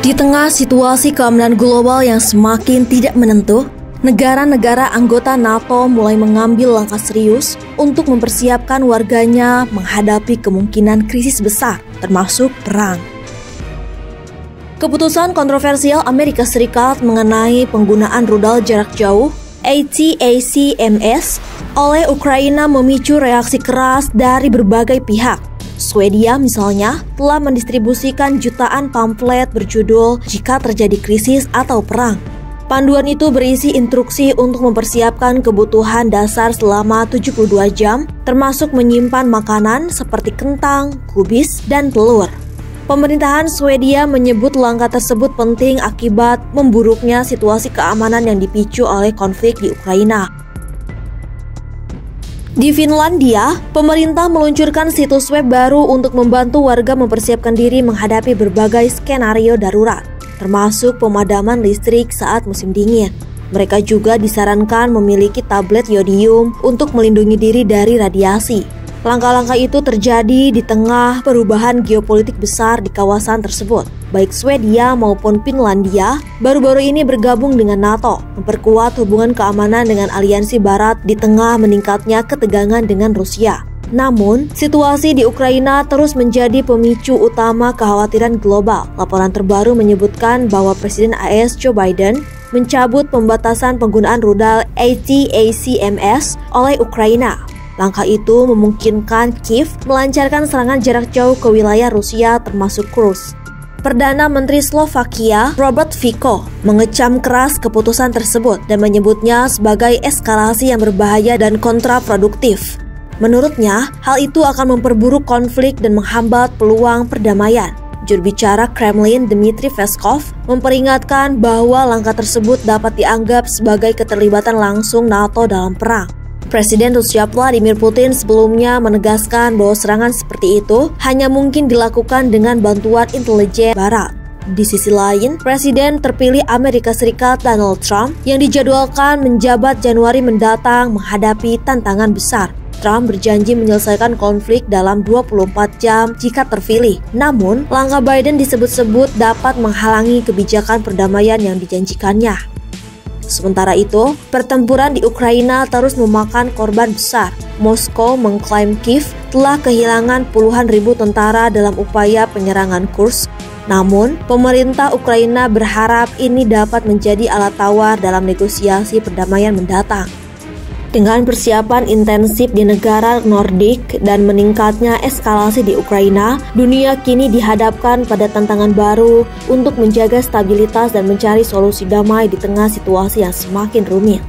Di tengah situasi keamanan global yang semakin tidak menentu, negara-negara anggota NATO mulai mengambil langkah serius untuk mempersiapkan warganya menghadapi kemungkinan krisis besar, termasuk perang. Keputusan kontroversial Amerika Serikat mengenai penggunaan rudal jarak jauh ATACMS oleh Ukraina memicu reaksi keras dari berbagai pihak. Swedia misalnya telah mendistribusikan jutaan pamflet berjudul "Jika Terjadi Krisis atau Perang". Panduan itu berisi instruksi untuk mempersiapkan kebutuhan dasar selama 72 jam, termasuk menyimpan makanan seperti kentang, kubis, dan telur. Pemerintahan Swedia menyebut langkah tersebut penting akibat memburuknya situasi keamanan yang dipicu oleh konflik di Ukraina. Di Finlandia, pemerintah meluncurkan situs web baru untuk membantu warga mempersiapkan diri menghadapi berbagai skenario darurat, termasuk pemadaman listrik saat musim dingin. Mereka juga disarankan memiliki tablet yodium untuk melindungi diri dari radiasi. Langkah-langkah itu terjadi di tengah perubahan geopolitik besar di kawasan tersebut. Baik Swedia maupun Finlandia baru-baru ini bergabung dengan NATO, memperkuat hubungan keamanan dengan aliansi Barat di tengah meningkatnya ketegangan dengan Rusia. Namun, situasi di Ukraina terus menjadi pemicu utama kekhawatiran global. Laporan terbaru menyebutkan bahwa Presiden AS Joe Biden mencabut pembatasan penggunaan rudal ATACMS oleh Ukraina. Langkah itu memungkinkan Kiev melancarkan serangan jarak jauh ke wilayah Rusia termasuk Kursk. Perdana Menteri Slovakia Robert Fico mengecam keras keputusan tersebut dan menyebutnya sebagai eskalasi yang berbahaya dan kontraproduktif. Menurutnya, hal itu akan memperburuk konflik dan menghambat peluang perdamaian. Juru bicara Kremlin Dmitry Peskov memperingatkan bahwa langkah tersebut dapat dianggap sebagai keterlibatan langsung NATO dalam perang. Presiden Rusia Vladimir Putin sebelumnya menegaskan bahwa serangan seperti itu hanya mungkin dilakukan dengan bantuan intelijen Barat. Di sisi lain, Presiden terpilih Amerika Serikat Donald Trump yang dijadwalkan menjabat Januari mendatang menghadapi tantangan besar. Trump berjanji menyelesaikan konflik dalam 24 jam jika terpilih. Namun, langkah Biden disebut-sebut dapat menghalangi kebijakan perdamaian yang dijanjikannya. Sementara itu, pertempuran di Ukraina terus memakan korban besar. Moskow mengklaim Kiev telah kehilangan puluhan ribu tentara dalam upaya penyerangan Kursk. Namun, pemerintah Ukraina berharap ini dapat menjadi alat tawar dalam negosiasi perdamaian mendatang. Dengan persiapan intensif di negara Nordik dan meningkatnya eskalasi di Ukraina, dunia kini dihadapkan pada tantangan baru untuk menjaga stabilitas dan mencari solusi damai di tengah situasi yang semakin rumit.